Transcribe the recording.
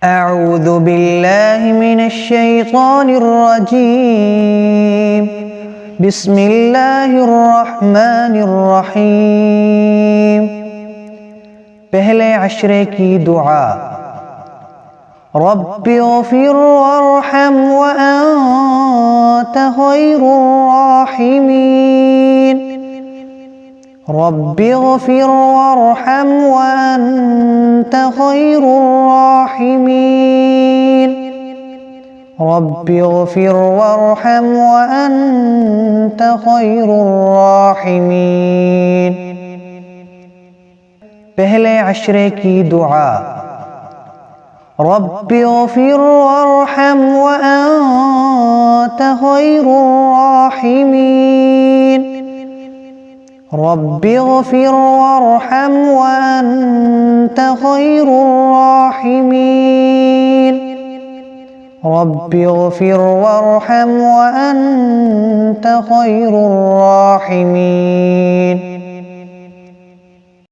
أعوذ بالله من الشيطان الرجيم بسم الله الرحمن الرحيم। पहले अशरे की दुआ। रब्बि ग़फ़िर वरहम व अन्त ख़ैरुर राहिमीन। रब्बि ग़फ़िर वरहम व अन्त ख़ैरुर राहिमीन। रब्बि ग़फ़िर वरहम व अन्त ख़ैरुर राहिमीन। पहले अशरे की दुआ। रब्बि ग़फ़िर वरहम व अन्त ख़ैरुर राहिमीन। रब्बि ग़फ़िर वरहम व अन्त ख़ैरुर राहिमीन। रब्बि ग़फ़िर वरहम व अन्त ख़ैरुर राहिमीन।